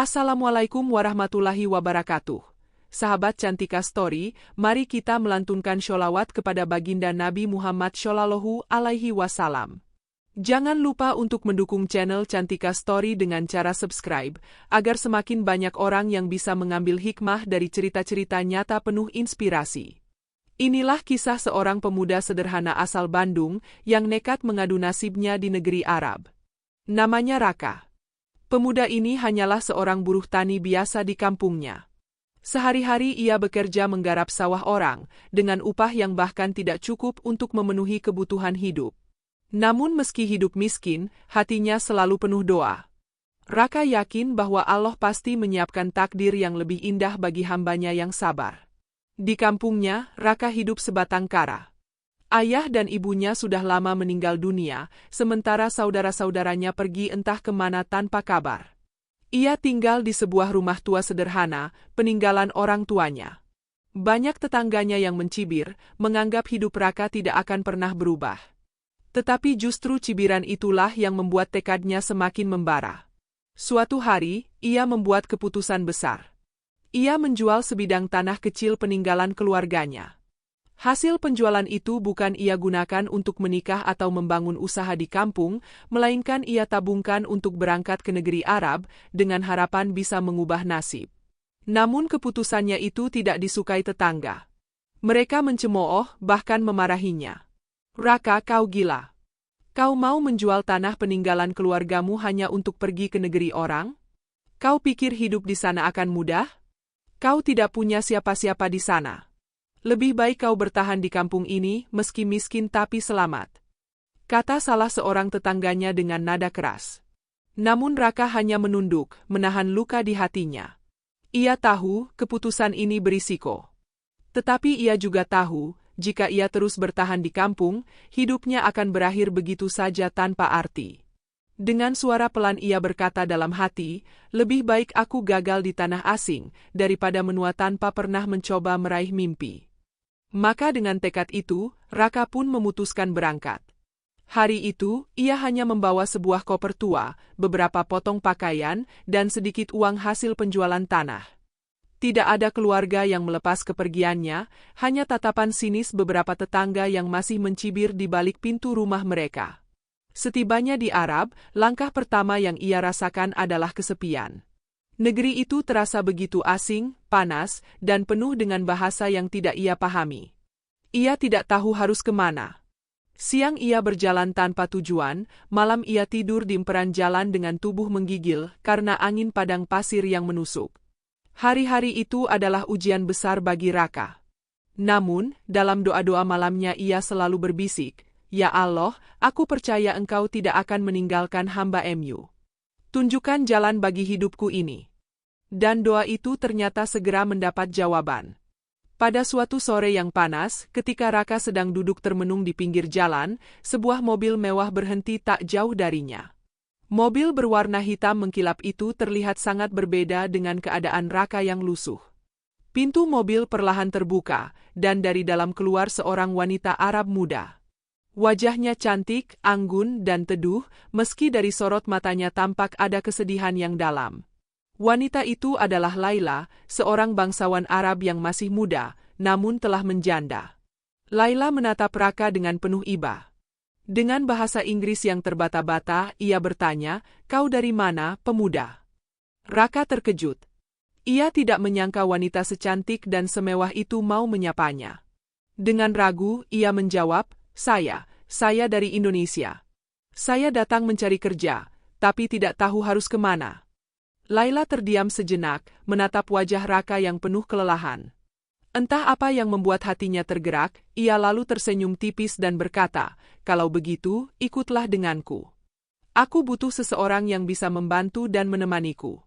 Assalamualaikum warahmatullahi wabarakatuh. Sahabat Cantika Story, mari kita melantunkan sholawat kepada baginda Nabi Muhammad Shallallahu Alaihi Wasallam. Jangan lupa untuk mendukung channel Cantika Story dengan cara subscribe, agar semakin banyak orang yang bisa mengambil hikmah dari cerita-cerita nyata penuh inspirasi. Inilah kisah seorang pemuda sederhana asal Bandung yang nekat mengadu nasibnya di negeri Arab. Namanya Raka. Pemuda ini hanyalah seorang buruh tani biasa di kampungnya. Sehari-hari ia bekerja menggarap sawah orang, dengan upah yang bahkan tidak cukup untuk memenuhi kebutuhan hidup. Namun meski hidup miskin, hatinya selalu penuh doa. Raka yakin bahwa Allah pasti menyiapkan takdir yang lebih indah bagi hambanya yang sabar. Di kampungnya, Raka hidup sebatang kara. Ayah dan ibunya sudah lama meninggal dunia, sementara saudara-saudaranya pergi entah kemana tanpa kabar. Ia tinggal di sebuah rumah tua sederhana, peninggalan orang tuanya. Banyak tetangganya yang mencibir, menganggap hidup Raka tidak akan pernah berubah. Tetapi justru cibiran itulah yang membuat tekadnya semakin membara. Suatu hari, ia membuat keputusan besar. Ia menjual sebidang tanah kecil peninggalan keluarganya. Hasil penjualan itu bukan ia gunakan untuk menikah atau membangun usaha di kampung, melainkan ia tabungkan untuk berangkat ke negeri Arab dengan harapan bisa mengubah nasib. Namun keputusannya itu tidak disukai tetangga. Mereka mencemooh, bahkan memarahinya. "Raka, kau gila. Kau mau menjual tanah peninggalan keluargamu hanya untuk pergi ke negeri orang? Kau pikir hidup di sana akan mudah? Kau tidak punya siapa-siapa di sana. Lebih baik kau bertahan di kampung ini, meski miskin tapi selamat," kata salah seorang tetangganya dengan nada keras. Namun Raka hanya menunduk, menahan luka di hatinya. Ia tahu keputusan ini berisiko. Tetapi ia juga tahu, jika ia terus bertahan di kampung, hidupnya akan berakhir begitu saja tanpa arti. Dengan suara pelan ia berkata dalam hati, "Lebih baik aku gagal di tanah asing, daripada menua tanpa pernah mencoba meraih mimpi." Maka dengan tekad itu, Raka pun memutuskan berangkat. Hari itu, ia hanya membawa sebuah koper tua, beberapa potong pakaian, dan sedikit uang hasil penjualan tanah. Tidak ada keluarga yang melepas kepergiannya, hanya tatapan sinis beberapa tetangga yang masih mencibir di balik pintu rumah mereka. Setibanya di Arab, langkah pertama yang ia rasakan adalah kesepian. Negeri itu terasa begitu asing, panas, dan penuh dengan bahasa yang tidak ia pahami. Ia tidak tahu harus kemana. Siang ia berjalan tanpa tujuan, malam ia tidur di emperan jalan dengan tubuh menggigil karena angin padang pasir yang menusuk. Hari-hari itu adalah ujian besar bagi Raka. Namun, dalam doa-doa malamnya ia selalu berbisik, "Ya Allah, aku percaya Engkau tidak akan meninggalkan hamba-Mu. Tunjukkan jalan bagi hidupku ini." Dan doa itu ternyata segera mendapat jawaban. Pada suatu sore yang panas, ketika Raka sedang duduk termenung di pinggir jalan, sebuah mobil mewah berhenti tak jauh darinya. Mobil berwarna hitam mengkilap itu terlihat sangat berbeda dengan keadaan Raka yang lusuh. Pintu mobil perlahan terbuka, dan dari dalam keluar seorang wanita Arab muda. Wajahnya cantik, anggun, dan teduh, meski dari sorot matanya tampak ada kesedihan yang dalam. Wanita itu adalah Laila, seorang bangsawan Arab yang masih muda, namun telah menjanda. Laila menatap Raka dengan penuh iba. Dengan bahasa Inggris yang terbata-bata, ia bertanya, "Kau dari mana, pemuda?" Raka terkejut. Ia tidak menyangka wanita secantik dan semewah itu mau menyapanya. Dengan ragu, ia menjawab, Saya dari Indonesia. Saya datang mencari kerja, tapi tidak tahu harus kemana." Laila terdiam sejenak, menatap wajah Raka yang penuh kelelahan. Entah apa yang membuat hatinya tergerak, ia lalu tersenyum tipis dan berkata, "Kalau begitu, ikutlah denganku. Aku butuh seseorang yang bisa membantu dan menemaniku.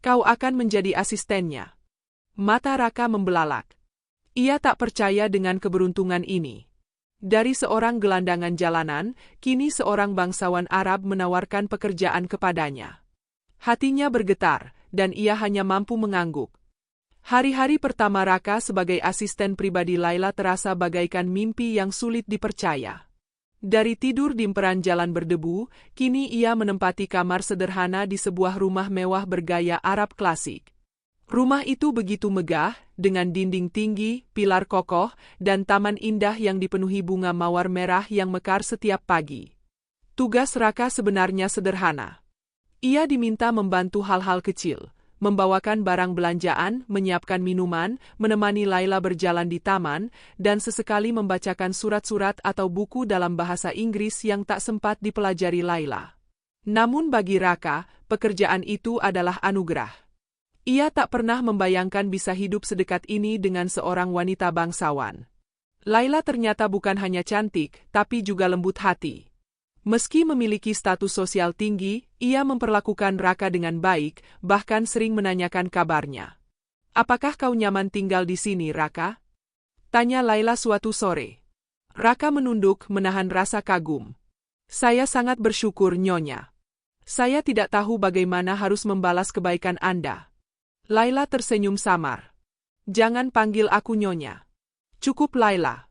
Kau akan menjadi asistennya." Mata Raka membelalak. Ia tak percaya dengan keberuntungan ini. Dari seorang gelandangan jalanan, kini seorang bangsawan Arab menawarkan pekerjaan kepadanya. Hatinya bergetar, dan ia hanya mampu mengangguk. Hari-hari pertama Raka sebagai asisten pribadi Laila terasa bagaikan mimpi yang sulit dipercaya. Dari tidur di emperan jalan berdebu, kini ia menempati kamar sederhana di sebuah rumah mewah bergaya Arab klasik. Rumah itu begitu megah, dengan dinding tinggi, pilar kokoh, dan taman indah yang dipenuhi bunga mawar merah yang mekar setiap pagi. Tugas Raka sebenarnya sederhana. Ia diminta membantu hal-hal kecil, membawakan barang belanjaan, menyiapkan minuman, menemani Laila berjalan di taman, dan sesekali membacakan surat-surat atau buku dalam bahasa Inggris yang tak sempat dipelajari Laila. Namun bagi Raka, pekerjaan itu adalah anugerah. Ia tak pernah membayangkan bisa hidup sedekat ini dengan seorang wanita bangsawan. Laila ternyata bukan hanya cantik, tapi juga lembut hati. Meski memiliki status sosial tinggi, ia memperlakukan Raka dengan baik, bahkan sering menanyakan kabarnya. "Apakah kau nyaman tinggal di sini, Raka?" tanya Laila suatu sore. Raka menunduk, menahan rasa kagum. "Saya sangat bersyukur, Nyonya. Saya tidak tahu bagaimana harus membalas kebaikan Anda." Laila tersenyum samar. "Jangan panggil aku Nyonya. Cukup Laila.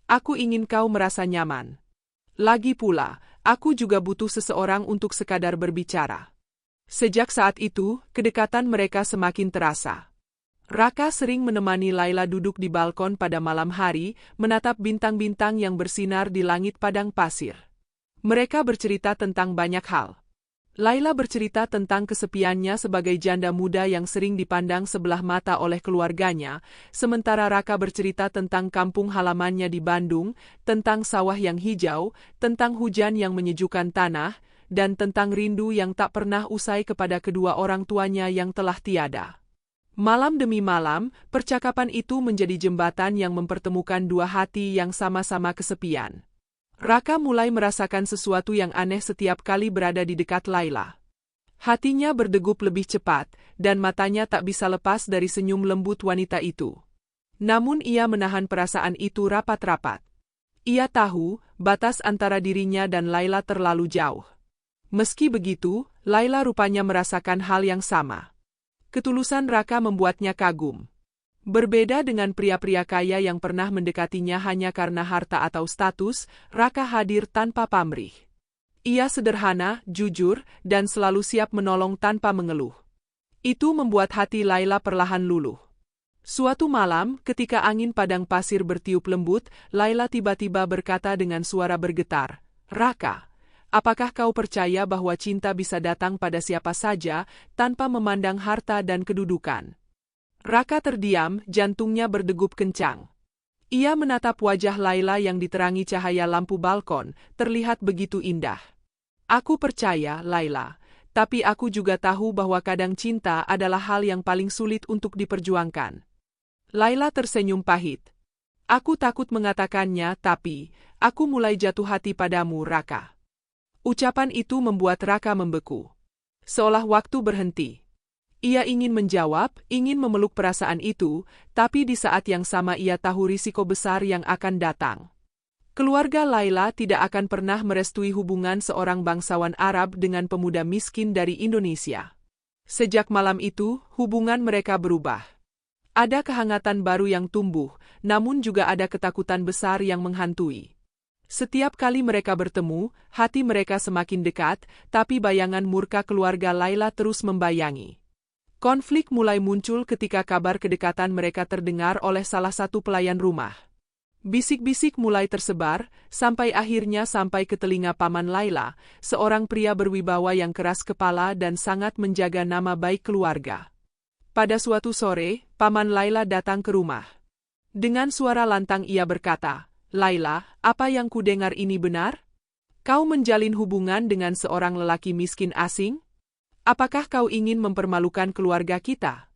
Aku ingin kau merasa nyaman. Lagi pula, aku juga butuh seseorang untuk sekadar berbicara." Sejak saat itu, kedekatan mereka semakin terasa. Raka sering menemani Laila duduk di balkon pada malam hari, menatap bintang-bintang yang bersinar di langit padang pasir. Mereka bercerita tentang banyak hal. Laila bercerita tentang kesepiannya sebagai janda muda yang sering dipandang sebelah mata oleh keluarganya, sementara Raka bercerita tentang kampung halamannya di Bandung, tentang sawah yang hijau, tentang hujan yang menyejukkan tanah, dan tentang rindu yang tak pernah usai kepada kedua orang tuanya yang telah tiada. Malam demi malam, percakapan itu menjadi jembatan yang mempertemukan dua hati yang sama-sama kesepian. Raka mulai merasakan sesuatu yang aneh setiap kali berada di dekat Laila. Hatinya berdegup lebih cepat, dan matanya tak bisa lepas dari senyum lembut wanita itu. Namun ia menahan perasaan itu rapat-rapat. Ia tahu, batas antara dirinya dan Laila terlalu jauh. Meski begitu, Laila rupanya merasakan hal yang sama. Ketulusan Raka membuatnya kagum. Berbeda dengan pria-pria kaya yang pernah mendekatinya hanya karena harta atau status, Raka hadir tanpa pamrih. Ia sederhana, jujur, dan selalu siap menolong tanpa mengeluh. Itu membuat hati Laila perlahan luluh. Suatu malam, ketika angin padang pasir bertiup lembut, Laila tiba-tiba berkata dengan suara bergetar, "Raka, apakah kau percaya bahwa cinta bisa datang pada siapa saja, tanpa memandang harta dan kedudukan?" Raka terdiam, jantungnya berdegup kencang. Ia menatap wajah Laila yang diterangi cahaya lampu balkon, terlihat begitu indah. "Aku percaya, Laila, tapi aku juga tahu bahwa kadang cinta adalah hal yang paling sulit untuk diperjuangkan." Laila tersenyum pahit. "Aku takut mengatakannya, tapi aku mulai jatuh hati padamu, Raka." Ucapan itu membuat Raka membeku. Seolah waktu berhenti. Ia ingin menjawab, ingin memeluk perasaan itu, tapi di saat yang sama ia tahu risiko besar yang akan datang. Keluarga Laila tidak akan pernah merestui hubungan seorang bangsawan Arab dengan pemuda miskin dari Indonesia. Sejak malam itu, hubungan mereka berubah. Ada kehangatan baru yang tumbuh, namun juga ada ketakutan besar yang menghantui. Setiap kali mereka bertemu, hati mereka semakin dekat, tapi bayangan murka keluarga Laila terus membayangi. Konflik mulai muncul ketika kabar kedekatan mereka terdengar oleh salah satu pelayan rumah. Bisik-bisik mulai tersebar, sampai akhirnya sampai ke telinga paman Laila, seorang pria berwibawa yang keras kepala dan sangat menjaga nama baik keluarga. Pada suatu sore, paman Laila datang ke rumah. Dengan suara lantang ia berkata, "Laila, apa yang kudengar ini benar? Kau menjalin hubungan dengan seorang lelaki miskin asing? Apakah kau ingin mempermalukan keluarga kita?"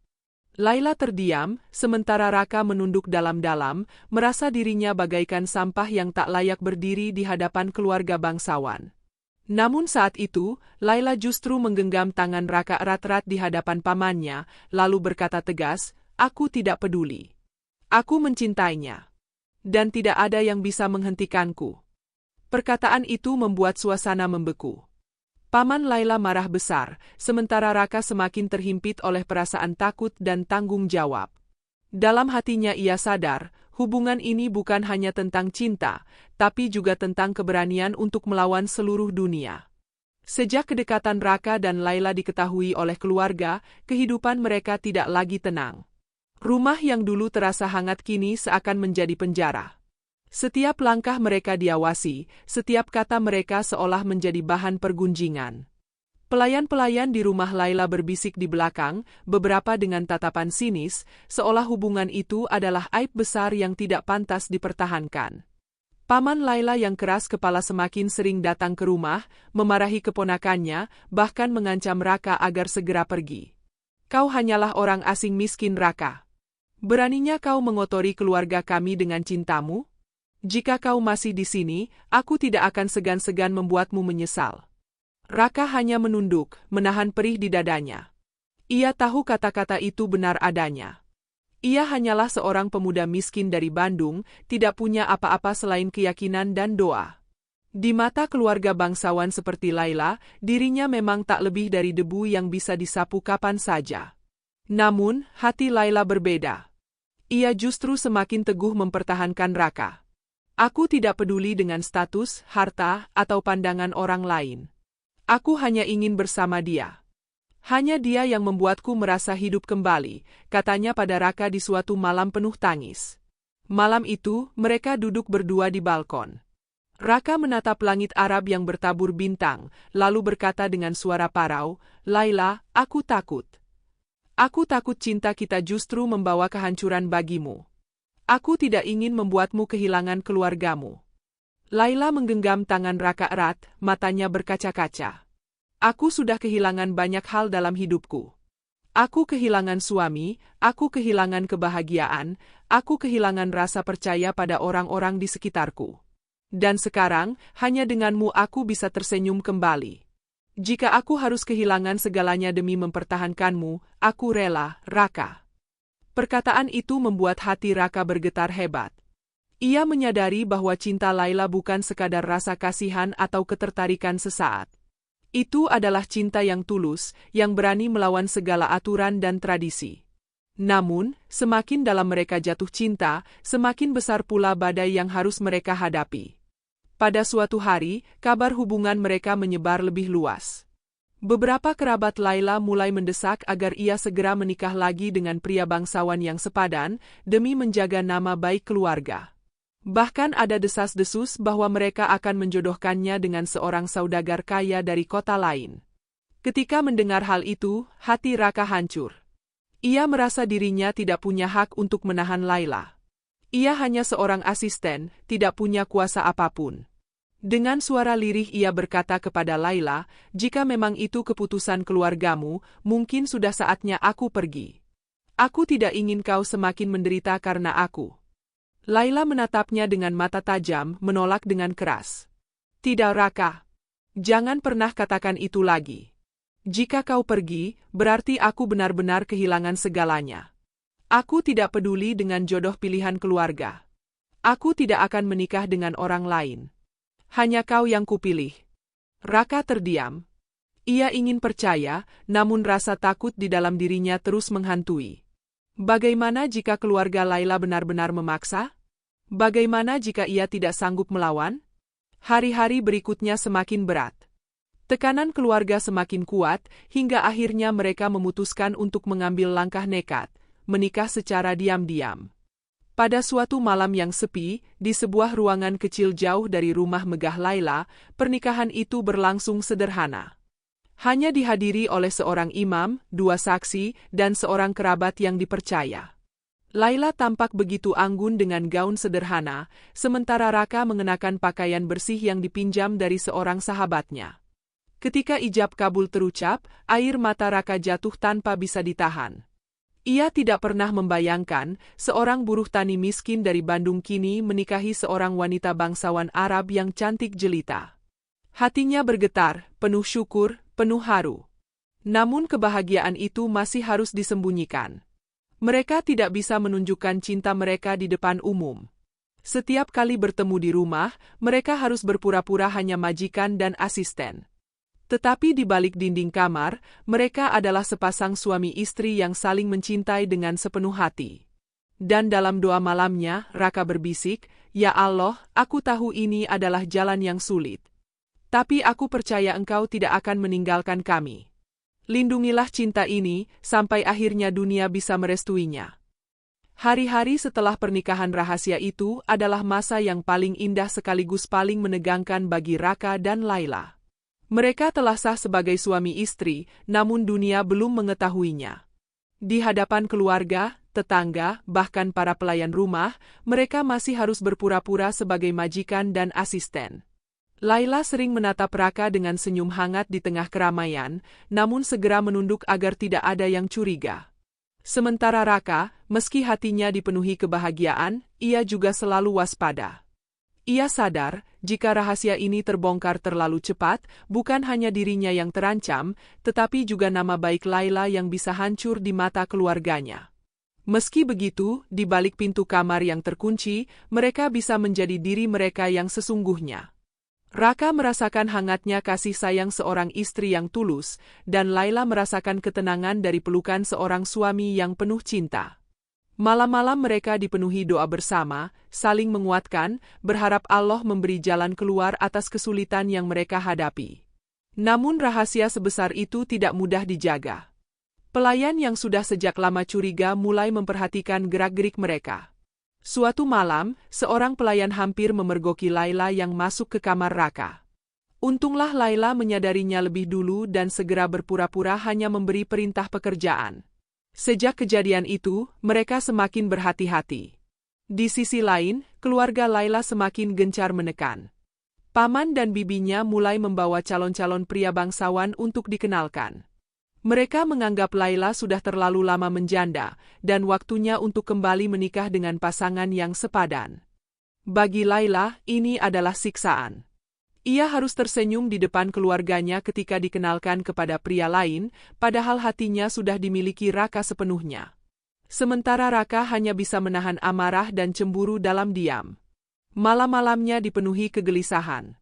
Laila terdiam, sementara Raka menunduk dalam-dalam, merasa dirinya bagaikan sampah yang tak layak berdiri di hadapan keluarga bangsawan. Namun saat itu, Laila justru menggenggam tangan Raka erat-erat di hadapan pamannya, lalu berkata tegas, "Aku tidak peduli. Aku mencintainya. Dan tidak ada yang bisa menghentikanku." Perkataan itu membuat suasana membeku. Paman Laila marah besar, sementara Raka semakin terhimpit oleh perasaan takut dan tanggung jawab. Dalam hatinya ia sadar, Hubungan ini bukan hanya tentang cinta, tapi juga tentang keberanian untuk melawan seluruh dunia. Sejak kedekatan Raka dan Laila diketahui oleh keluarga, kehidupan mereka tidak lagi tenang. Rumah yang dulu terasa hangat kini seakan menjadi penjara. Setiap langkah mereka diawasi, setiap kata mereka seolah menjadi bahan pergunjingan. Pelayan-pelayan di rumah Laila berbisik di belakang, beberapa dengan tatapan sinis, seolah hubungan itu adalah aib besar yang tidak pantas dipertahankan. Paman Laila yang keras kepala semakin sering datang ke rumah, memarahi keponakannya, bahkan mengancam Raka agar segera pergi. "Kau hanyalah orang asing miskin, Raka. Beraninya kau mengotori keluarga kami dengan cintamu? Jika kau masih di sini, aku tidak akan segan-segan membuatmu menyesal." Raka hanya menunduk, menahan perih di dadanya. Ia tahu kata-kata itu benar adanya. Ia hanyalah seorang pemuda miskin dari Bandung, tidak punya apa-apa selain keyakinan dan doa. Di mata keluarga bangsawan seperti Laila, dirinya memang tak lebih dari debu yang bisa disapu kapan saja. Namun, hati Laila berbeda. Ia justru semakin teguh mempertahankan Raka. "Aku tidak peduli dengan status, harta, atau pandangan orang lain. Aku hanya ingin bersama dia. Hanya dia yang membuatku merasa hidup kembali," katanya pada Raka di suatu malam penuh tangis. Malam itu, mereka duduk berdua di balkon. Raka menatap langit Arab yang bertabur bintang, lalu berkata dengan suara parau, "Laila, aku takut. Aku takut cinta kita justru membawa kehancuran bagimu. Aku tidak ingin membuatmu kehilangan keluargamu." Laila menggenggam tangan Raka erat, matanya berkaca-kaca. "Aku sudah kehilangan banyak hal dalam hidupku. Aku kehilangan suami, aku kehilangan kebahagiaan, aku kehilangan rasa percaya pada orang-orang di sekitarku. Dan sekarang, hanya denganmu aku bisa tersenyum kembali. Jika aku harus kehilangan segalanya demi mempertahankanmu, aku rela, Raka." Perkataan itu membuat hati Raka bergetar hebat. Ia menyadari bahwa cinta Laila bukan sekadar rasa kasihan atau ketertarikan sesaat. Itu adalah cinta yang tulus, yang berani melawan segala aturan dan tradisi. Namun, semakin dalam mereka jatuh cinta, semakin besar pula badai yang harus mereka hadapi. Pada suatu hari, kabar hubungan mereka menyebar lebih luas. Beberapa kerabat Laila mulai mendesak agar ia segera menikah lagi dengan pria bangsawan yang sepadan, demi menjaga nama baik keluarga. Bahkan ada desas-desus bahwa mereka akan menjodohkannya dengan seorang saudagar kaya dari kota lain. Ketika mendengar hal itu, hati Raka hancur. Ia merasa dirinya tidak punya hak untuk menahan Laila. Ia hanya seorang asisten, tidak punya kuasa apapun. Dengan suara lirih ia berkata kepada Laila, "Jika memang itu keputusan keluargamu, mungkin sudah saatnya aku pergi. Aku tidak ingin kau semakin menderita karena aku." Laila menatapnya dengan mata tajam, menolak dengan keras. "Tidak, Raka. Jangan pernah katakan itu lagi. Jika kau pergi, berarti aku benar-benar kehilangan segalanya. Aku tidak peduli dengan jodoh pilihan keluarga. Aku tidak akan menikah dengan orang lain. Hanya kau yang kupilih." Raka terdiam. Ia ingin percaya, namun rasa takut di dalam dirinya terus menghantui. Bagaimana jika keluarga Laila benar-benar memaksa? Bagaimana jika ia tidak sanggup melawan? Hari-hari berikutnya semakin berat. Tekanan keluarga semakin kuat, hingga akhirnya mereka memutuskan untuk mengambil langkah nekat, menikah secara diam-diam. Pada suatu malam yang sepi, di sebuah ruangan kecil jauh dari rumah megah Laila, pernikahan itu berlangsung sederhana. Hanya dihadiri oleh seorang imam, 2 saksi, dan seorang kerabat yang dipercaya. Laila tampak begitu anggun dengan gaun sederhana, sementara Raka mengenakan pakaian bersih yang dipinjam dari seorang sahabatnya. Ketika ijab kabul terucap, air mata Raka jatuh tanpa bisa ditahan. Ia tidak pernah membayangkan, seorang buruh tani miskin dari Bandung kini menikahi seorang wanita bangsawan Arab yang cantik jelita. Hatinya bergetar, penuh syukur, penuh haru. Namun kebahagiaan itu masih harus disembunyikan. Mereka tidak bisa menunjukkan cinta mereka di depan umum. Setiap kali bertemu di rumah, mereka harus berpura-pura hanya majikan dan asisten. Tetapi di balik dinding kamar, mereka adalah sepasang suami istri yang saling mencintai dengan sepenuh hati. Dan dalam doa malamnya, Raka berbisik, "Ya Allah, aku tahu ini adalah jalan yang sulit. Tapi aku percaya Engkau tidak akan meninggalkan kami. Lindungilah cinta ini, sampai akhirnya dunia bisa merestuinya." Hari-hari setelah pernikahan rahasia itu adalah masa yang paling indah sekaligus paling menegangkan bagi Raka dan Laila. Mereka telah sah sebagai suami istri, namun dunia belum mengetahuinya. Di hadapan keluarga, tetangga, bahkan para pelayan rumah, mereka masih harus berpura-pura sebagai majikan dan asisten. Laila sering menatap Raka dengan senyum hangat di tengah keramaian, namun segera menunduk agar tidak ada yang curiga. Sementara Raka, meski hatinya dipenuhi kebahagiaan, ia juga selalu waspada. Ia sadar, jika rahasia ini terbongkar terlalu cepat, bukan hanya dirinya yang terancam, tetapi juga nama baik Laila yang bisa hancur di mata keluarganya. Meski begitu, di balik pintu kamar yang terkunci, mereka bisa menjadi diri mereka yang sesungguhnya. Raka merasakan hangatnya kasih sayang seorang istri yang tulus, dan Laila merasakan ketenangan dari pelukan seorang suami yang penuh cinta. Malam-malam mereka dipenuhi doa bersama, saling menguatkan, berharap Allah memberi jalan keluar atas kesulitan yang mereka hadapi. Namun rahasia sebesar itu tidak mudah dijaga. Pelayan yang sudah sejak lama curiga mulai memperhatikan gerak-gerik mereka. Suatu malam, seorang pelayan hampir memergoki Laila yang masuk ke kamar Raka. Untunglah Laila menyadarinya lebih dulu dan segera berpura-pura hanya memberi perintah pekerjaan. Sejak kejadian itu, mereka semakin berhati-hati. Di sisi lain, keluarga Laila semakin gencar menekan. Paman dan bibinya mulai membawa calon-calon pria bangsawan untuk dikenalkan. Mereka menganggap Laila sudah terlalu lama menjanda, dan waktunya untuk kembali menikah dengan pasangan yang sepadan. Bagi Laila, ini adalah siksaan. Ia harus tersenyum di depan keluarganya ketika dikenalkan kepada pria lain, padahal hatinya sudah dimiliki Raka sepenuhnya. Sementara Raka hanya bisa menahan amarah dan cemburu dalam diam. Malam-malamnya dipenuhi kegelisahan.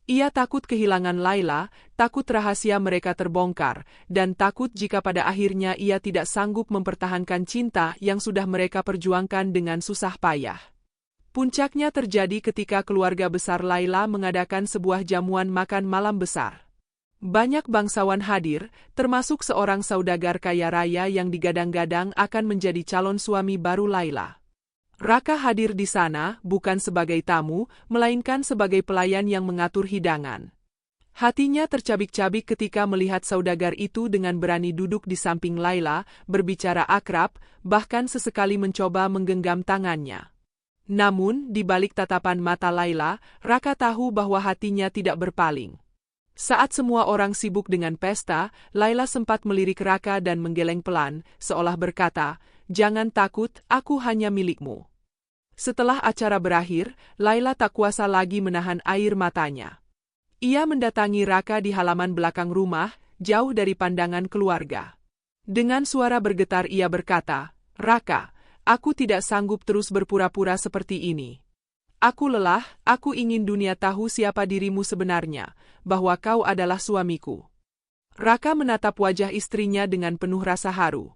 Ia takut kehilangan Laila, takut rahasia mereka terbongkar, dan takut jika pada akhirnya ia tidak sanggup mempertahankan cinta yang sudah mereka perjuangkan dengan susah payah. Puncaknya terjadi ketika keluarga besar Laila mengadakan sebuah jamuan makan malam besar. Banyak bangsawan hadir, termasuk seorang saudagar kaya raya yang digadang-gadang akan menjadi calon suami baru Laila. Raka hadir di sana bukan sebagai tamu, melainkan sebagai pelayan yang mengatur hidangan. Hatinya tercabik-cabik ketika melihat saudagar itu dengan berani duduk di samping Laila, berbicara akrab, bahkan sesekali mencoba menggenggam tangannya. Namun, di balik tatapan mata Laila, Raka tahu bahwa hatinya tidak berpaling. Saat semua orang sibuk dengan pesta, Laila sempat melirik Raka dan menggeleng pelan, seolah berkata, "Jangan takut, aku hanya milikmu." Setelah acara berakhir, Laila tak kuasa lagi menahan air matanya. Ia mendatangi Raka di halaman belakang rumah, jauh dari pandangan keluarga. Dengan suara bergetar ia berkata, "Raka, aku tidak sanggup terus berpura-pura seperti ini. Aku lelah, aku ingin dunia tahu siapa dirimu sebenarnya, bahwa kau adalah suamiku." Raka menatap wajah istrinya dengan penuh rasa haru.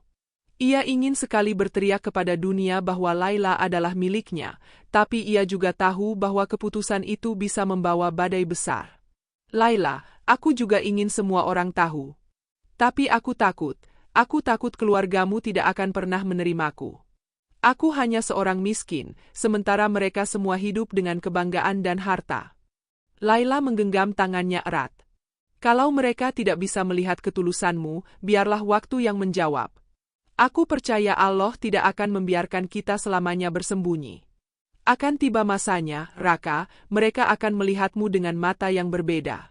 Ia ingin sekali berteriak kepada dunia bahwa Laila adalah miliknya, tapi ia juga tahu bahwa keputusan itu bisa membawa badai besar. "Laila, aku juga ingin semua orang tahu. Tapi aku takut keluargamu tidak akan pernah menerimaku. Aku hanya seorang miskin, sementara mereka semua hidup dengan kebanggaan dan harta." Laila menggenggam tangannya erat. "Kalau mereka tidak bisa melihat ketulusanmu, biarlah waktu yang menjawab. Aku percaya Allah tidak akan membiarkan kita selamanya bersembunyi. Akan tiba masanya, Raka, mereka akan melihatmu dengan mata yang berbeda."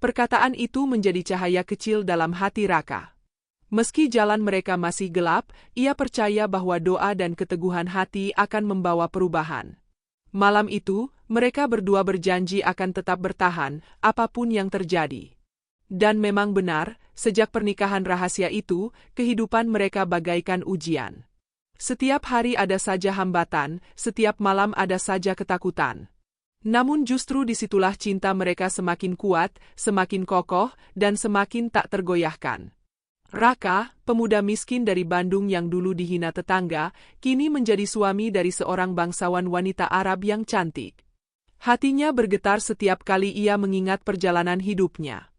Perkataan itu menjadi cahaya kecil dalam hati Raka. Meski jalan mereka masih gelap, ia percaya bahwa doa dan keteguhan hati akan membawa perubahan. Malam itu, mereka berdua berjanji akan tetap bertahan, apapun yang terjadi. Dan memang benar, sejak pernikahan rahasia itu, kehidupan mereka bagaikan ujian. Setiap hari ada saja hambatan, setiap malam ada saja ketakutan. Namun justru disitulah cinta mereka semakin kuat, semakin kokoh, dan semakin tak tergoyahkan. Raka, pemuda miskin dari Bandung yang dulu dihina tetangga, kini menjadi suami dari seorang bangsawan wanita Arab yang cantik. Hatinya bergetar setiap kali ia mengingat perjalanan hidupnya.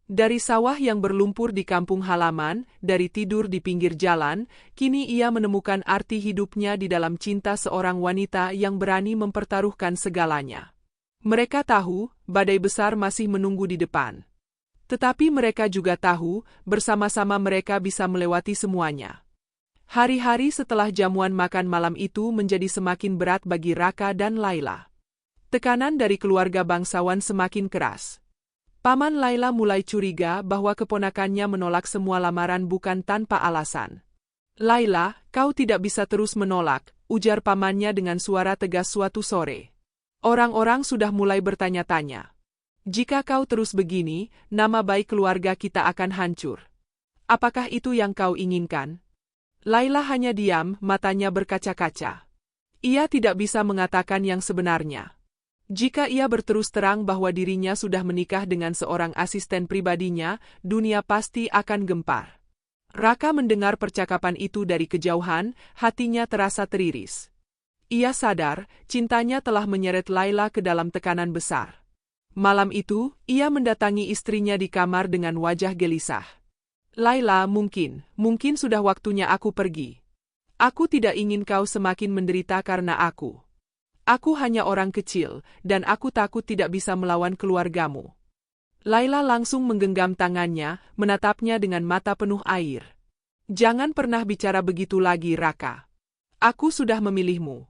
Dari sawah yang berlumpur di kampung halaman, dari tidur di pinggir jalan, kini ia menemukan arti hidupnya di dalam cinta seorang wanita yang berani mempertaruhkan segalanya. Mereka tahu, badai besar masih menunggu di depan. Tetapi mereka juga tahu, bersama-sama mereka bisa melewati semuanya. Hari-hari setelah jamuan makan malam itu menjadi semakin berat bagi Raka dan Laila. Tekanan dari keluarga bangsawan semakin keras. Paman Laila mulai curiga bahwa keponakannya menolak semua lamaran bukan tanpa alasan. "Laila, kau tidak bisa terus menolak," ujar pamannya dengan suara tegas suatu sore. "Orang-orang sudah mulai bertanya-tanya. Jika kau terus begini, nama baik keluarga kita akan hancur. Apakah itu yang kau inginkan?" Laila hanya diam, matanya berkaca-kaca. Ia tidak bisa mengatakan yang sebenarnya. Jika ia berterus terang bahwa dirinya sudah menikah dengan seorang asisten pribadinya, dunia pasti akan gempar. Raka mendengar percakapan itu dari kejauhan, hatinya terasa teriris. Ia sadar, cintanya telah menyeret Laila ke dalam tekanan besar. Malam itu, ia mendatangi istrinya di kamar dengan wajah gelisah. "Laila, mungkin sudah waktunya aku pergi. Aku tidak ingin kau semakin menderita karena aku. Aku hanya orang kecil, dan aku takut tidak bisa melawan keluargamu." Laila langsung menggenggam tangannya, menatapnya dengan mata penuh air. "Jangan pernah bicara begitu lagi, Raka. Aku sudah memilihmu.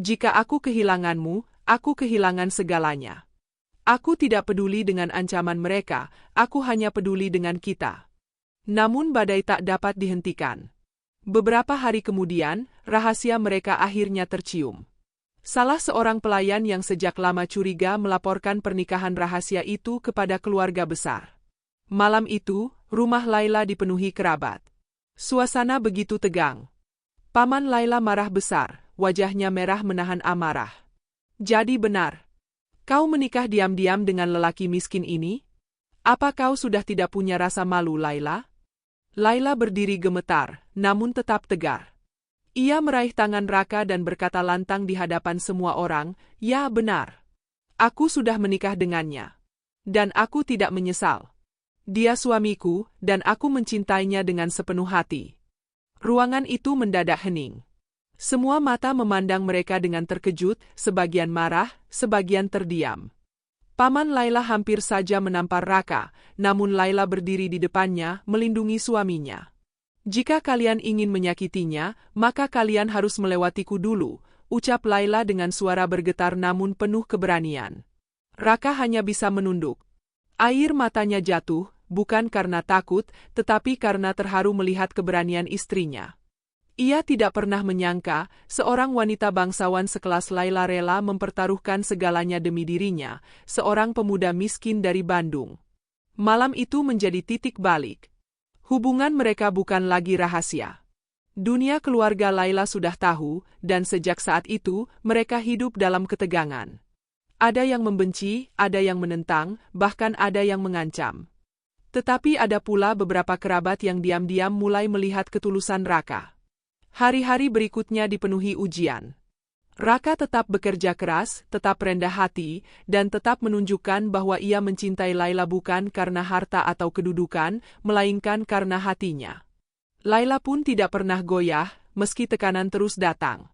Jika aku kehilanganmu, aku kehilangan segalanya. Aku tidak peduli dengan ancaman mereka, aku hanya peduli dengan kita." Namun badai tak dapat dihentikan. Beberapa hari kemudian, rahasia mereka akhirnya tercium. Salah seorang pelayan yang sejak lama curiga melaporkan pernikahan rahasia itu kepada keluarga besar. Malam itu, rumah Laila dipenuhi kerabat. Suasana begitu tegang. Paman Laila marah besar, wajahnya merah menahan amarah. "Jadi benar. Kau menikah diam-diam dengan lelaki miskin ini? Apa kau sudah tidak punya rasa malu, Laila?" Laila berdiri gemetar, namun tetap tegar. Ia meraih tangan Raka dan berkata lantang di hadapan semua orang, "Ya benar. Aku sudah menikah dengannya. Dan aku tidak menyesal. Dia suamiku, dan aku mencintainya dengan sepenuh hati." Ruangan itu mendadak hening. Semua mata memandang mereka dengan terkejut, sebagian marah, sebagian terdiam. Paman Laila hampir saja menampar Raka, namun Laila berdiri di depannya, melindungi suaminya. "Jika kalian ingin menyakitinya, maka kalian harus melewatiku dulu," ucap Laila dengan suara bergetar namun penuh keberanian. Raka hanya bisa menunduk. Air matanya jatuh, bukan karena takut, tetapi karena terharu melihat keberanian istrinya. Ia tidak pernah menyangka, seorang wanita bangsawan sekelas Laila rela mempertaruhkan segalanya demi dirinya, seorang pemuda miskin dari Bandung. Malam itu menjadi titik balik. Hubungan mereka bukan lagi rahasia. Dunia keluarga Laila sudah tahu, dan sejak saat itu, mereka hidup dalam ketegangan. Ada yang membenci, ada yang menentang, bahkan ada yang mengancam. Tetapi ada pula beberapa kerabat yang diam-diam mulai melihat ketulusan Raka. Hari-hari berikutnya dipenuhi ujian. Raka tetap bekerja keras, tetap rendah hati, dan tetap menunjukkan bahwa ia mencintai Laila bukan karena harta atau kedudukan, melainkan karena hatinya. Laila pun tidak pernah goyah, meski tekanan terus datang.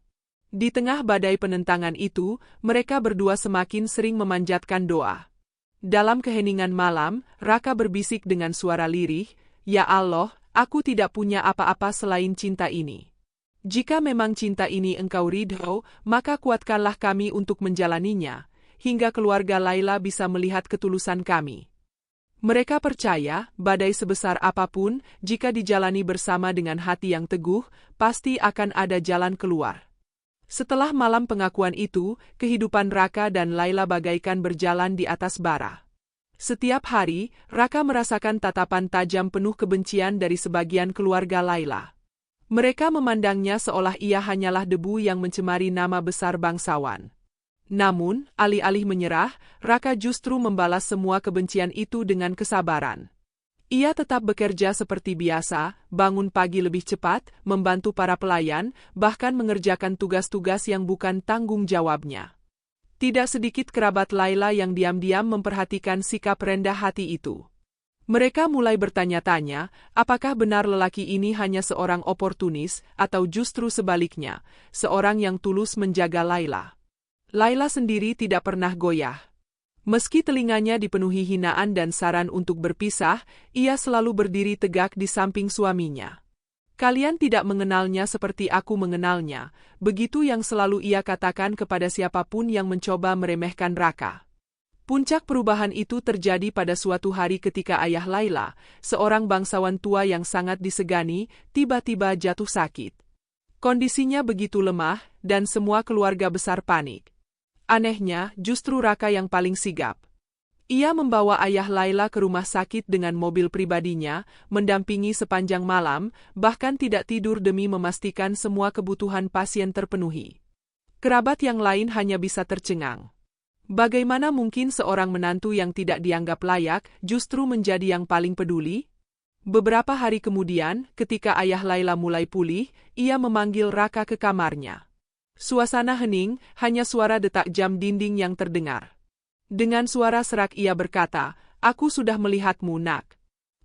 Di tengah badai penentangan itu, mereka berdua semakin sering memanjatkan doa. Dalam keheningan malam, Raka berbisik dengan suara lirih, "Ya Allah, aku tidak punya apa-apa selain cinta ini. Jika memang cinta ini Engkau ridho, maka kuatkanlah kami untuk menjalaninya, hingga keluarga Laila bisa melihat ketulusan kami." Mereka percaya, badai sebesar apapun, jika dijalani bersama dengan hati yang teguh, pasti akan ada jalan keluar. Setelah malam pengakuan itu, kehidupan Raka dan Laila bagaikan berjalan di atas bara. Setiap hari, Raka merasakan tatapan tajam penuh kebencian dari sebagian keluarga Laila. Mereka memandangnya seolah ia hanyalah debu yang mencemari nama besar bangsawan. Namun, alih-alih menyerah, Raka justru membalas semua kebencian itu dengan kesabaran. Ia tetap bekerja seperti biasa, bangun pagi lebih cepat, membantu para pelayan, bahkan mengerjakan tugas-tugas yang bukan tanggung jawabnya. Tidak sedikit kerabat Laila yang diam-diam memperhatikan sikap rendah hati itu. Mereka mulai bertanya-tanya, apakah benar lelaki ini hanya seorang oportunis, atau justru sebaliknya, seorang yang tulus menjaga Laila. Laila sendiri tidak pernah goyah. Meski telinganya dipenuhi hinaan dan saran untuk berpisah, ia selalu berdiri tegak di samping suaminya. Kalian tidak mengenalnya seperti aku mengenalnya, begitu yang selalu ia katakan kepada siapapun yang mencoba meremehkan Raka. Puncak perubahan itu terjadi pada suatu hari ketika ayah Laila, seorang bangsawan tua yang sangat disegani, tiba-tiba jatuh sakit. Kondisinya begitu lemah, dan semua keluarga besar panik. Anehnya, justru Raka yang paling sigap. Ia membawa ayah Laila ke rumah sakit dengan mobil pribadinya, mendampingi sepanjang malam, bahkan tidak tidur demi memastikan semua kebutuhan pasien terpenuhi. Kerabat yang lain hanya bisa tercengang. Bagaimana mungkin seorang menantu yang tidak dianggap layak justru menjadi yang paling peduli? Beberapa hari kemudian, ketika ayah Laila mulai pulih, ia memanggil Raka ke kamarnya. Suasana hening, hanya suara detak jam dinding yang terdengar. Dengan suara serak ia berkata, "Aku sudah melihatmu, Nak.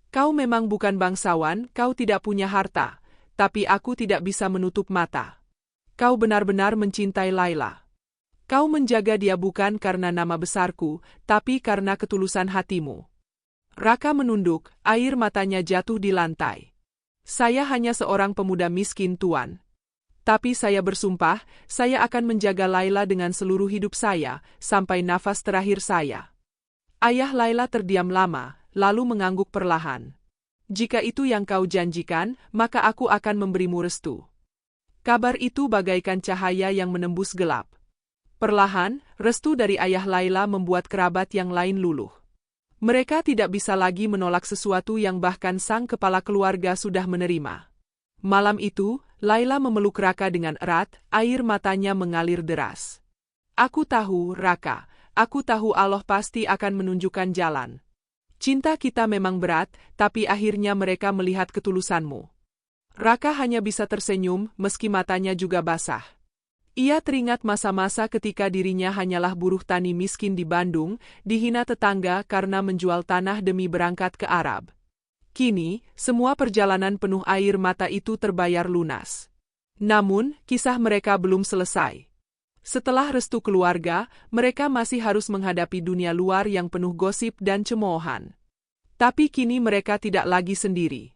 Kau memang bukan bangsawan, kau tidak punya harta, tapi aku tidak bisa menutup mata. Kau benar-benar mencintai Laila. Kau menjaga dia bukan karena nama besarku, tapi karena ketulusan hatimu." Raka menunduk, air matanya jatuh di lantai. "Saya hanya seorang pemuda miskin, Tuan. Tapi saya bersumpah, saya akan menjaga Laila dengan seluruh hidup saya, sampai nafas terakhir saya." Ayah Laila terdiam lama, lalu mengangguk perlahan. "Jika itu yang kau janjikan, maka aku akan memberimu restu." Kabar itu bagaikan cahaya yang menembus gelap. Perlahan, restu dari ayah Laila membuat kerabat yang lain luluh. Mereka tidak bisa lagi menolak sesuatu yang bahkan sang kepala keluarga sudah menerima. Malam itu, Laila memeluk Raka dengan erat, air matanya mengalir deras. "Aku tahu, Raka, aku tahu Allah pasti akan menunjukkan jalan. Cinta kita memang berat, tapi akhirnya mereka melihat ketulusanmu." Raka hanya bisa tersenyum, meski matanya juga basah. Ia teringat masa-masa ketika dirinya hanyalah buruh tani miskin di Bandung, dihina tetangga karena menjual tanah demi berangkat ke Arab. Kini, semua perjalanan penuh air mata itu terbayar lunas. Namun, kisah mereka belum selesai. Setelah restu keluarga, mereka masih harus menghadapi dunia luar yang penuh gosip dan cemoohan. Tapi kini mereka tidak lagi sendiri.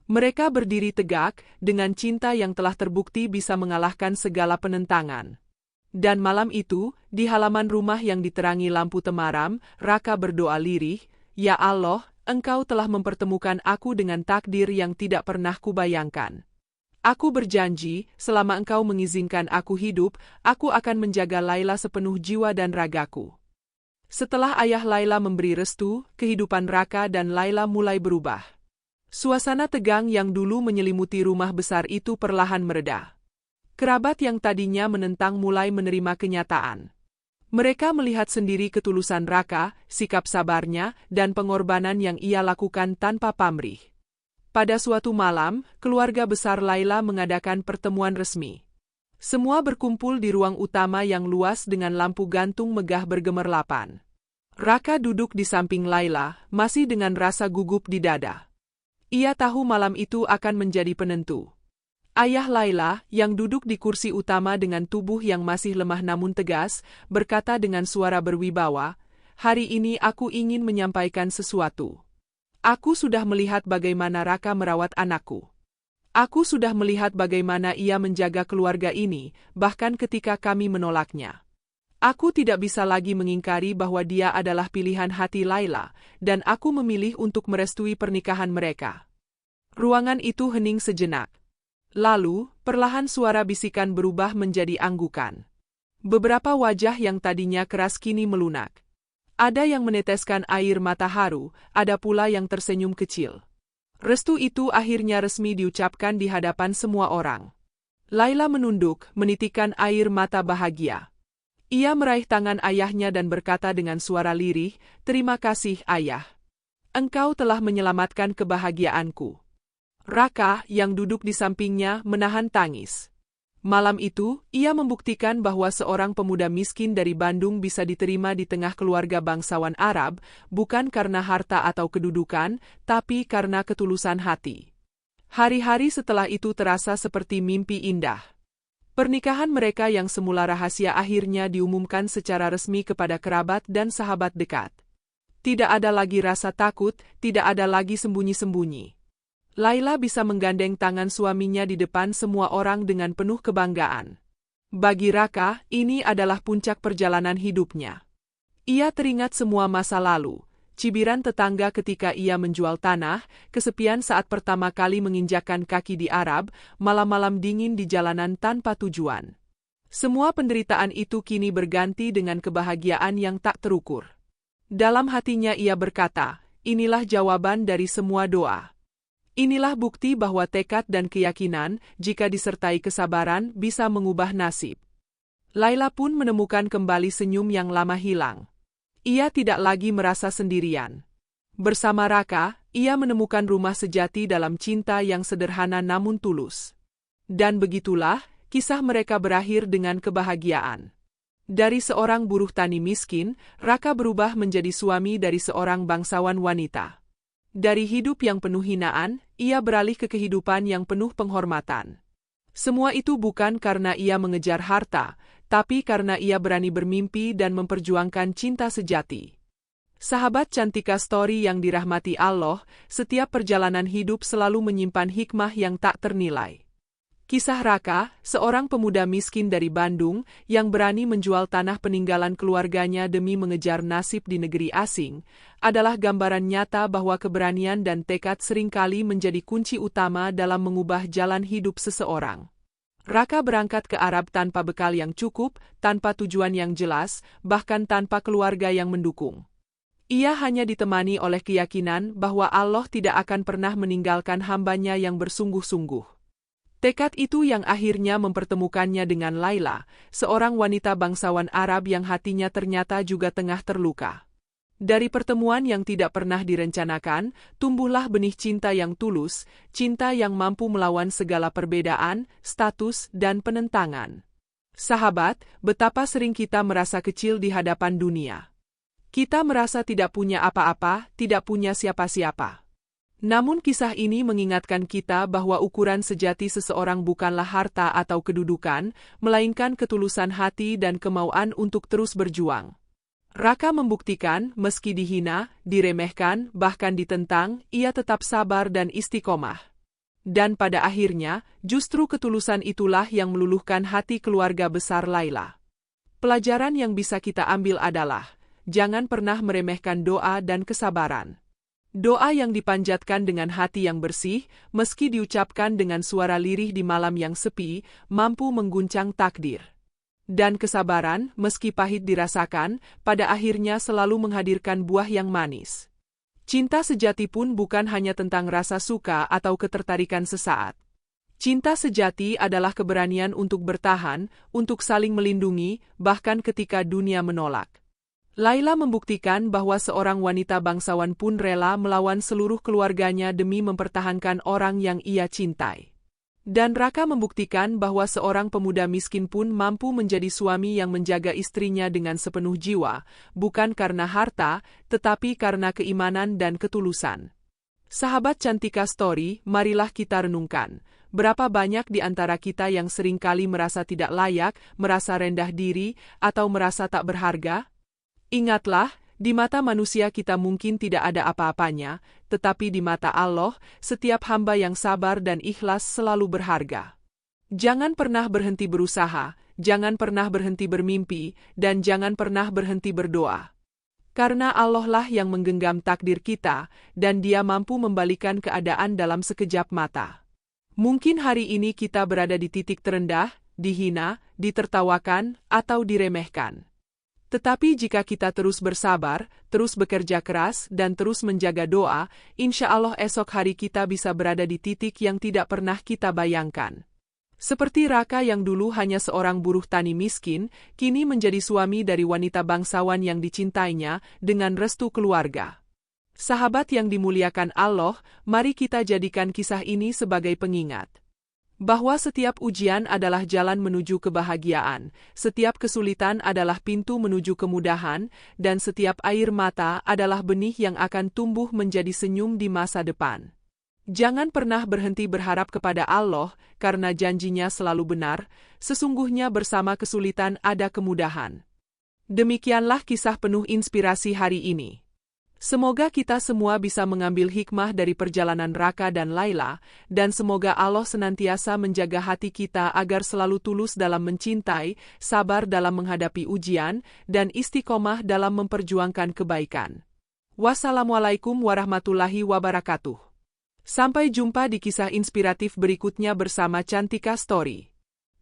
Mereka berdiri tegak, dengan cinta yang telah terbukti bisa mengalahkan segala penentangan. Dan malam itu, di halaman rumah yang diterangi lampu temaram, Raka berdoa lirih, "Ya Allah, Engkau telah mempertemukan aku dengan takdir yang tidak pernah kubayangkan. Aku berjanji, selama Engkau mengizinkan aku hidup, aku akan menjaga Laila sepenuh jiwa dan ragaku." Setelah ayah Laila memberi restu, kehidupan Raka dan Laila mulai berubah. Suasana tegang yang dulu menyelimuti rumah besar itu perlahan mereda. Kerabat yang tadinya menentang mulai menerima kenyataan. Mereka melihat sendiri ketulusan Raka, sikap sabarnya, dan pengorbanan yang ia lakukan tanpa pamrih. Pada suatu malam, keluarga besar Laila mengadakan pertemuan resmi. Semua berkumpul di ruang utama yang luas dengan lampu gantung megah bergemerlapan. Raka duduk di samping Laila, masih dengan rasa gugup di dada. Ia tahu malam itu akan menjadi penentu. Ayah Laila, yang duduk di kursi utama dengan tubuh yang masih lemah namun tegas, berkata dengan suara berwibawa, "Hari ini aku ingin menyampaikan sesuatu. Aku sudah melihat bagaimana Raka merawat anakku. Aku sudah melihat bagaimana ia menjaga keluarga ini, bahkan ketika kami menolaknya. Aku tidak bisa lagi mengingkari bahwa dia adalah pilihan hati Laila, dan aku memilih untuk merestui pernikahan mereka." Ruangan itu hening sejenak. Lalu, perlahan suara bisikan berubah menjadi anggukan. Beberapa wajah yang tadinya keras kini melunak. Ada yang meneteskan air mata haru, ada pula yang tersenyum kecil. Restu itu akhirnya resmi diucapkan di hadapan semua orang. Laila menunduk, menitikkan air mata bahagia. Ia meraih tangan ayahnya dan berkata dengan suara lirih, "Terima kasih, Ayah. Engkau telah menyelamatkan kebahagiaanku. Raka, yang duduk di sampingnya, menahan tangis. Malam itu, ia membuktikan bahwa seorang pemuda miskin dari Bandung bisa diterima di tengah keluarga bangsawan Arab, bukan karena harta atau kedudukan, tapi karena ketulusan hati. Hari-hari setelah itu terasa seperti mimpi indah. Pernikahan mereka yang semula rahasia akhirnya diumumkan secara resmi kepada kerabat dan sahabat dekat. Tidak ada lagi rasa takut, tidak ada lagi sembunyi-sembunyi. Laila bisa menggandeng tangan suaminya di depan semua orang dengan penuh kebanggaan. Bagi Raka, ini adalah puncak perjalanan hidupnya. Ia teringat semua masa lalu, cibiran tetangga ketika ia menjual tanah, kesepian saat pertama kali menginjakkan kaki di Arab, malam-malam dingin di jalanan tanpa tujuan. Semua penderitaan itu kini berganti dengan kebahagiaan yang tak terukur. Dalam hatinya ia berkata, inilah jawaban dari semua doa. Inilah bukti bahwa tekad dan keyakinan, jika disertai kesabaran, bisa mengubah nasib. Laila pun menemukan kembali senyum yang lama hilang. Ia tidak lagi merasa sendirian. Bersama Raka, ia menemukan rumah sejati dalam cinta yang sederhana namun tulus. Dan begitulah, kisah mereka berakhir dengan kebahagiaan. Dari seorang buruh tani miskin, Raka berubah menjadi suami dari seorang bangsawan wanita. Dari hidup yang penuh hinaan, ia beralih ke kehidupan yang penuh penghormatan. Semua itu bukan karena ia mengejar harta, tapi karena ia berani bermimpi dan memperjuangkan cinta sejati. Sahabat Cantika Story yang dirahmati Allah, setiap perjalanan hidup selalu menyimpan hikmah yang tak ternilai. Kisah Raka, seorang pemuda miskin dari Bandung, yang berani menjual tanah peninggalan keluarganya demi mengejar nasib di negeri asing, adalah gambaran nyata bahwa keberanian dan tekad seringkali menjadi kunci utama dalam mengubah jalan hidup seseorang. Raka berangkat ke Arab tanpa bekal yang cukup, tanpa tujuan yang jelas, bahkan tanpa keluarga yang mendukung. Ia hanya ditemani oleh keyakinan bahwa Allah tidak akan pernah meninggalkan hambanya yang bersungguh-sungguh. Tekad itu yang akhirnya mempertemukannya dengan Laila, seorang wanita bangsawan Arab yang hatinya ternyata juga tengah terluka. Dari pertemuan yang tidak pernah direncanakan, tumbuhlah benih cinta yang tulus, cinta yang mampu melawan segala perbedaan, status, dan penentangan. Sahabat, betapa sering kita merasa kecil di hadapan dunia. Kita merasa tidak punya apa-apa, tidak punya siapa-siapa. Namun kisah ini mengingatkan kita bahwa ukuran sejati seseorang bukanlah harta atau kedudukan, melainkan ketulusan hati dan kemauan untuk terus berjuang. Raka membuktikan, meski dihina, diremehkan, bahkan ditentang, ia tetap sabar dan istiqomah. Dan pada akhirnya, justru ketulusan itulah yang meluluhkan hati keluarga besar Laila. Pelajaran yang bisa kita ambil adalah, jangan pernah meremehkan doa dan kesabaran. Doa yang dipanjatkan dengan hati yang bersih, meski diucapkan dengan suara lirih di malam yang sepi, mampu mengguncang takdir. Dan kesabaran, meski pahit dirasakan, pada akhirnya selalu menghadirkan buah yang manis. Cinta sejati pun bukan hanya tentang rasa suka atau ketertarikan sesaat. Cinta sejati adalah keberanian untuk bertahan, untuk saling melindungi, bahkan ketika dunia menolak. Laila membuktikan bahwa seorang wanita bangsawan pun rela melawan seluruh keluarganya demi mempertahankan orang yang ia cintai. Dan Raka membuktikan bahwa seorang pemuda miskin pun mampu menjadi suami yang menjaga istrinya dengan sepenuh jiwa, bukan karena harta, tetapi karena keimanan dan ketulusan. Sahabat Cantika Story, marilah kita renungkan. Berapa banyak di antara kita yang seringkali merasa tidak layak, merasa rendah diri, atau merasa tak berharga? Ingatlah, di mata manusia kita mungkin tidak ada apa-apanya, tetapi di mata Allah, setiap hamba yang sabar dan ikhlas selalu berharga. Jangan pernah berhenti berusaha, jangan pernah berhenti bermimpi, dan jangan pernah berhenti berdoa. Karena Allah lah yang menggenggam takdir kita, dan Dia mampu membalikan keadaan dalam sekejap mata. Mungkin hari ini kita berada di titik terendah, dihina, ditertawakan, atau diremehkan. Tetapi jika kita terus bersabar, terus bekerja keras, dan terus menjaga doa, insya Allah esok hari kita bisa berada di titik yang tidak pernah kita bayangkan. Seperti Raka yang dulu hanya seorang buruh tani miskin, kini menjadi suami dari wanita bangsawan yang dicintainya, dengan restu keluarga. Sahabat yang dimuliakan Allah, mari kita jadikan kisah ini sebagai pengingat bahwa setiap ujian adalah jalan menuju kebahagiaan, setiap kesulitan adalah pintu menuju kemudahan, dan setiap air mata adalah benih yang akan tumbuh menjadi senyum di masa depan. Jangan pernah berhenti berharap kepada Allah, karena janjinya selalu benar, sesungguhnya bersama kesulitan ada kemudahan. Demikianlah kisah penuh inspirasi hari ini. Semoga kita semua bisa mengambil hikmah dari perjalanan Raka dan Laila, dan semoga Allah senantiasa menjaga hati kita agar selalu tulus dalam mencintai, sabar dalam menghadapi ujian, dan istiqomah dalam memperjuangkan kebaikan. Wassalamualaikum warahmatullahi wabarakatuh. Sampai jumpa di kisah inspiratif berikutnya bersama Cantika Story.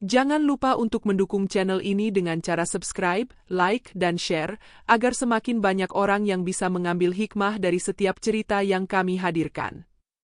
Jangan lupa untuk mendukung channel ini dengan cara subscribe, like, dan share, agar semakin banyak orang yang bisa mengambil hikmah dari setiap cerita yang kami hadirkan.